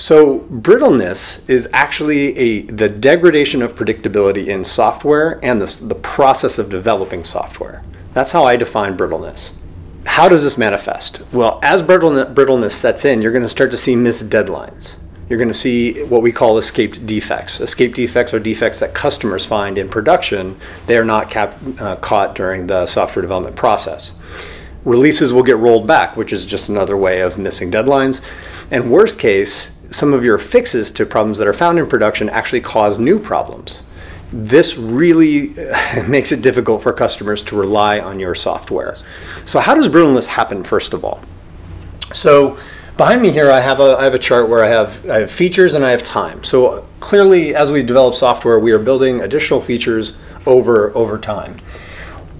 So brittleness is actually the degradation of predictability in software and the process of developing software. That's how I define brittleness. How does this manifest? Well, as brittleness sets in, you're going to start to see missed deadlines. You're going to see what we call escaped defects. Escaped defects are defects that customers find in production. They are not caught during the software development process. Releases will get rolled back, which is just another way of missing deadlines. And worst case, some of your fixes to problems that are found in production actually cause new problems. This really makes it difficult for customers to rely on your software. So how does brittleness happen, first of all? So behind me here, I have a chart where I have features and I have time. So clearly, as we develop software, we are building additional features over time.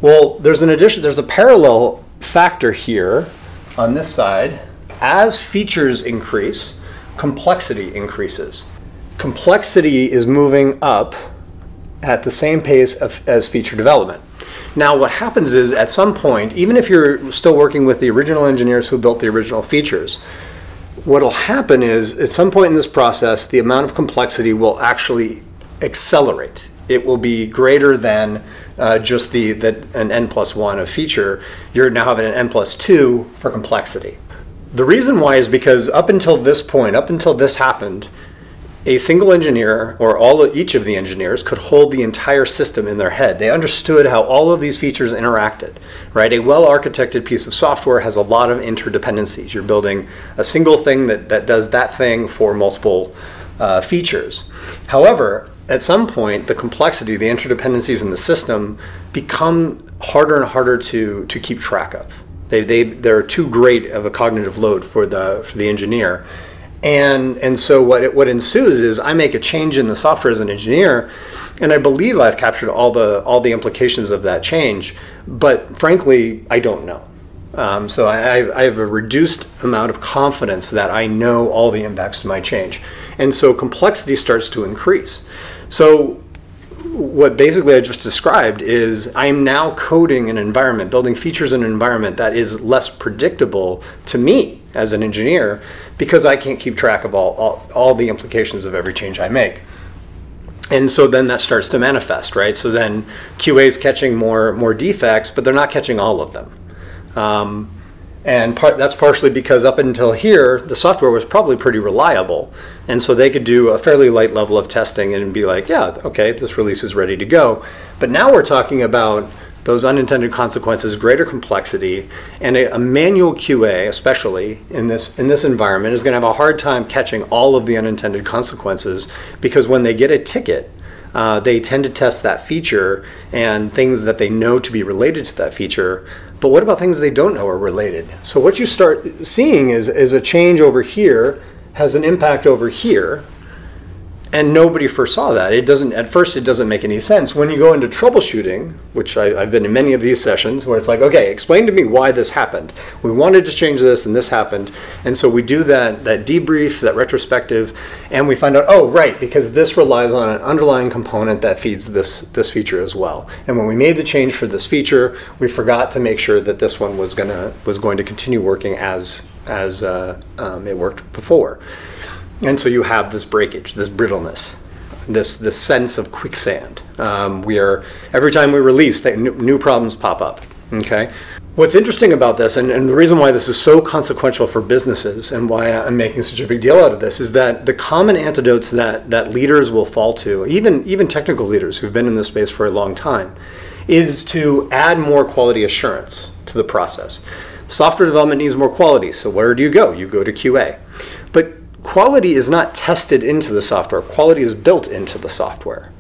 Well, there's a parallel factor here on this side. As features increase, complexity increases. Complexity is moving up at the same pace as feature development. Now what happens is, at some point, even if you're still working with the original engineers who built the original features, what will happen is, at some point in this process, the amount of complexity will actually accelerate. It will be greater than just an n+1 of feature. You're now having an n+2 for complexity. The reason why is because up until this point, up until this happened, a single engineer, or each of the engineers, could hold the entire system in their head. They understood how all of these features interacted, right? A well-architected piece of software has a lot of interdependencies. You're building a single thing that does that thing for multiple features. However, at some point, the complexity, the interdependencies in the system become harder and harder to keep track of. They're too great of a cognitive load for the engineer. And so what ensues is, I make a change in the software as an engineer, and I believe I've captured all the implications of that change, but frankly, I don't know. So I have a reduced amount of confidence that I know all the impacts to my change. And so complexity starts to increase. So what basically I just described is, I'm now coding an environment, building features in an environment that is less predictable to me as an engineer, because I can't keep track of all the implications of every change I make. And so then that starts to manifest, right? So then QA is catching more defects, but they're not catching all of them. And that's partially because up until here, the software was probably pretty reliable. And so they could do a fairly light level of testing and be like, yeah, okay, this release is ready to go. But now we're talking about those unintended consequences, greater complexity, and a manual QA, especially in this environment, is going to have a hard time catching all of the unintended consequences, because when they get a ticket, they tend to test that feature and things that they know to be related to that feature. But what about things they don't know are related? So what you start seeing is a change over here has an impact over here, and nobody foresaw that. At first it doesn't make any sense. When you go into troubleshooting, which I've been in many of these sessions, where it's like, okay, explain to me why this happened. We wanted to change this and this happened. And so we do that debrief, that retrospective, and we find out, oh, right, because this relies on an underlying component that feeds this feature as well. And when we made the change for this feature, we forgot to make sure that this one was going to continue working as it worked before. And so you have this breakage, this brittleness, this sense of quicksand. Every time we release, new problems pop up. Okay. What's interesting about this, and the reason why this is so consequential for businesses and why I'm making such a big deal out of this, is that the common antidotes that leaders will fall to, even technical leaders who've been in this space for a long time, is to add more quality assurance to the process. Software development needs more quality, so where do you go? You go to QA. But quality is not tested into the software. Quality is built into the software.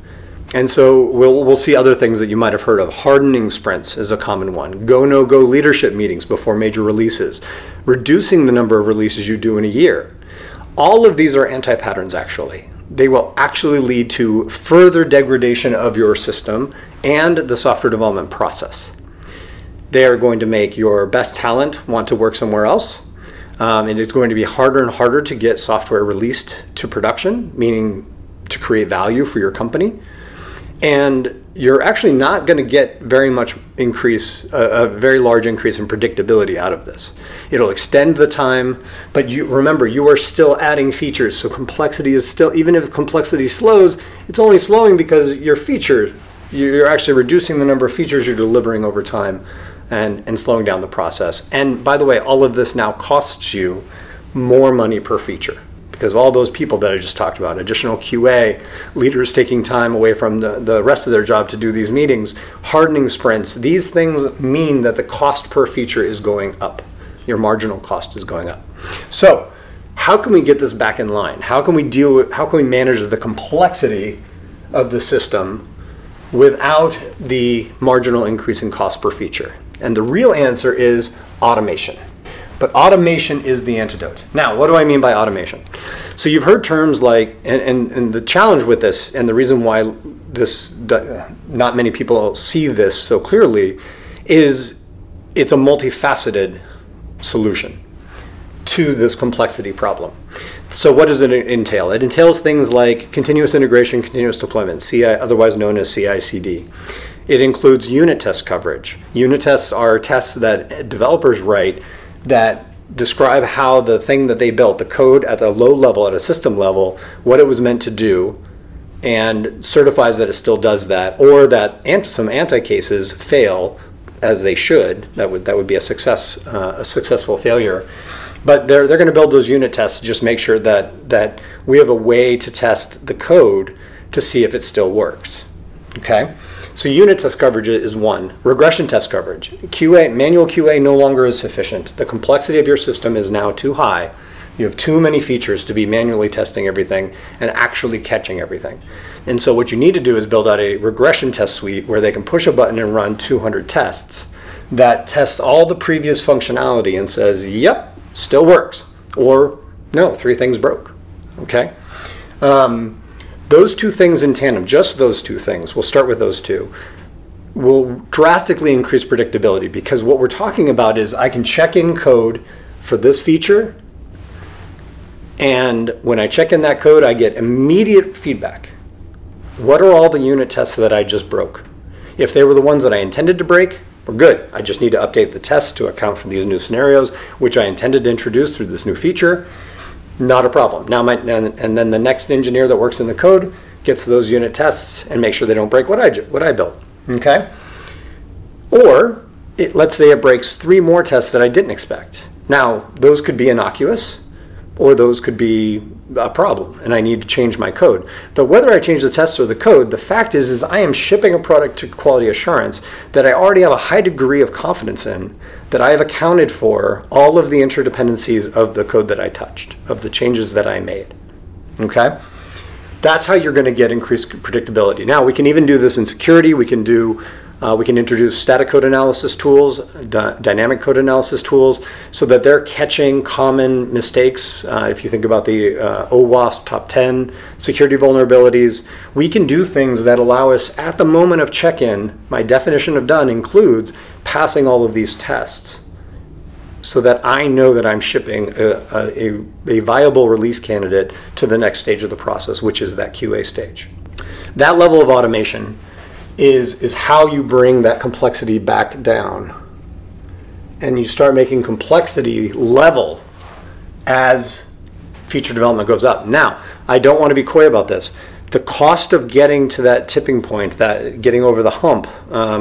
And so we'll see other things that you might have heard of. Hardening sprints is a common one. Go, no-go leadership meetings before major releases. Reducing the number of releases you do in a year. All of these are anti-patterns, actually. They will actually lead to further degradation of your system and the software development process. They are going to make your best talent want to work somewhere else. And it's going to be harder and harder to get software released to production, meaning to create value for your company. And you're actually not going to get very much increase, a very large increase in predictability out of this. It'll extend the time, but you remember, you are still adding features. So complexity is still, even if complexity slows, it's only slowing because you're actually reducing the number of features you're delivering over time and slowing down the process. And by the way, all of this now costs you more money per feature, because all those people that I just talked about, additional QA, leaders taking time away from the rest of their job to do these meetings, hardening sprints, these things mean that the cost per feature is going up. Your marginal cost is going up. So how can we get this back in line? How can we manage the complexity of the system without the marginal increase in cost per feature? And the real answer is automation. But automation is the antidote. Now, what do I mean by automation? So you've heard terms like, and the challenge with this, and the reason why not many people see this so clearly, is it's a multifaceted solution to this complexity problem. So what does it entail? It entails things like continuous integration, continuous deployment, CI, otherwise known as CI/CD. It includes unit test coverage. Unit tests are tests that developers write that describe how the thing that they built, the code at a low level, at a system level, what it was meant to do, and certifies that it still does that, or that some anti-cases fail as they should. That would be a successful failure. But they're going to build those unit tests to just make sure that we have a way to test the code to see if it still works. Okay? So unit test coverage is one. Regression test coverage. Manual QA no longer is sufficient. The complexity of your system is now too high. You have too many features to be manually testing everything and actually catching everything. And so what you need to do is build out a regression test suite where they can push a button and run 200 tests that test all the previous functionality and says, yep, still works. Or no, 3 things broke. Okay? Those two things in tandem, just those two things, we'll start with those two, will drastically increase predictability, because what we're talking about is I can check in code for this feature, and when I check in that code, I get immediate feedback. What are all the unit tests that I just broke? If they were the ones that I intended to break, we're good. I just need to update the tests to account for these new scenarios, which I intended to introduce through this new feature. Not a problem. Now, and then the next engineer that works in the code gets those unit tests and make sure they don't break what I built. Okay? Or let's say it breaks 3 more tests that I didn't expect. Now, those could be innocuous, or those could be a problem, and I need to change my code. But whether I change the tests or the code, the fact is I am shipping a product to quality assurance that I already have a high degree of confidence in, that I have accounted for all of the interdependencies of the code that I touched, of the changes that I made. Okay? That's how you're going to get increased predictability. Now, we can even do this in security. We can introduce static code analysis tools, dynamic code analysis tools, so that they're catching common mistakes. If you think about the OWASP top 10 security vulnerabilities, we can do things that allow us, at the moment of check-in, my definition of done includes passing all of these tests, so that I know that I'm shipping a viable release candidate to the next stage of the process, which is that QA stage. That level of automation is how you bring that complexity back down, and you start making complexity level as feature development goes up. Now, I don't want to be coy about this. The cost of getting to that tipping point, that getting over the hump,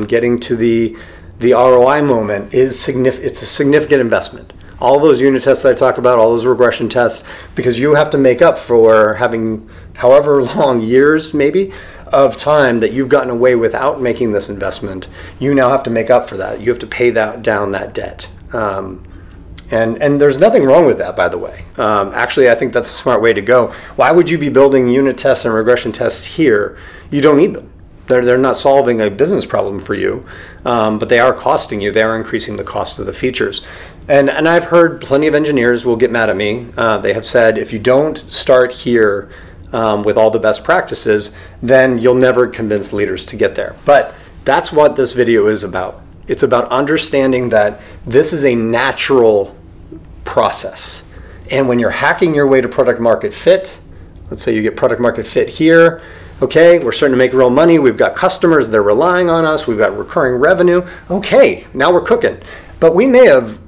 getting to the ROI moment is significant. It's a significant investment. All those unit tests that I talk about, all those regression tests, because you have to make up for having however long, years maybe, of time that you've gotten away without making this investment. You now have to make up for that. You have to pay down that debt. And there's nothing wrong with that, by the way. Actually, I think that's a smart way to go. Why would you be building unit tests and regression tests here? You don't need them. They're not solving a business problem for you, but they are costing you. They are increasing the cost of the features. And I've heard plenty of engineers will get mad at me. They have said, if you don't start here with all the best practices, then you'll never convince leaders to get there. But that's what this video is about. It's about understanding that this is a natural process. And when you're hacking your way to product market fit, let's say you get product market fit here, Okay, we're starting to make real money. We've got customers, they're relying on us. We've got recurring revenue. Okay, now we're cooking. But we may have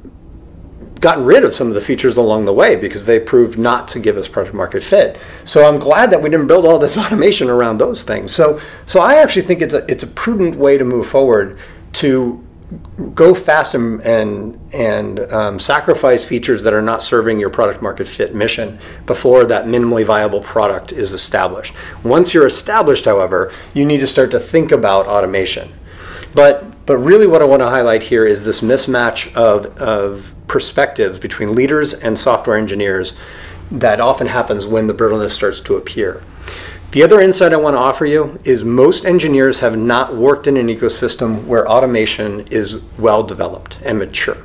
gotten rid of some of the features along the way because they proved not to give us product market fit. So I'm glad that we didn't build all this automation around those things. So I actually think it's a prudent way to move forward, to go fast and sacrifice features that are not serving your product market fit mission before that minimally viable product is established. Once you're established, however, you need to start to think about automation. But really what I want to highlight here is this mismatch of perspectives between leaders and software engineers that often happens when the brittleness starts to appear. The other insight I want to offer you is most engineers have not worked in an ecosystem where automation is well developed and mature.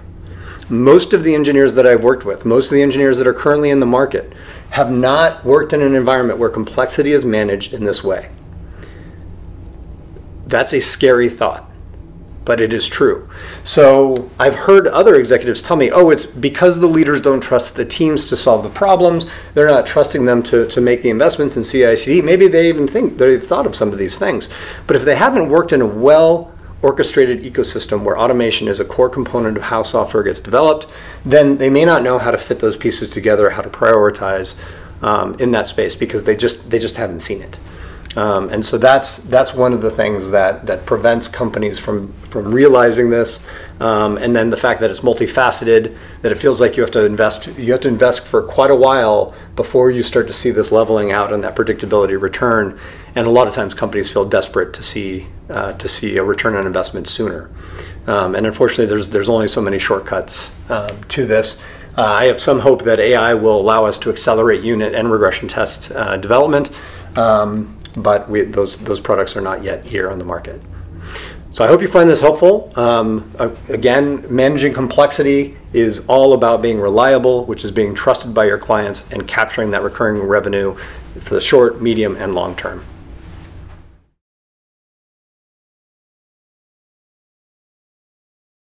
Most of the engineers that I've worked with, most of the engineers that are currently in the market, have not worked in an environment where complexity is managed in this way. That's a scary thought, but it is true. So I've heard other executives tell me, oh, it's because the leaders don't trust the teams to solve the problems. They're not trusting them to make the investments in CI/CD. Maybe they even think they've thought of some of these things. But if they haven't worked in a well-orchestrated ecosystem where automation is a core component of how software gets developed, then they may not know how to fit those pieces together, how to prioritize in that space, because they just haven't seen it. And so that's one of the things that prevents companies from realizing this. And then the fact that it's multifaceted, that it feels like you have to invest for quite a while before you start to see this leveling out and that predictability return. And a lot of times companies feel desperate to see a return on investment sooner. And unfortunately, there's only so many shortcuts to this. I have some hope that AI will allow us to accelerate unit and regression test development. But those products are not yet here on the market. So I hope you find this helpful. Again, managing complexity is all about being reliable, which is being trusted by your clients, and capturing that recurring revenue for the short, medium, and long term.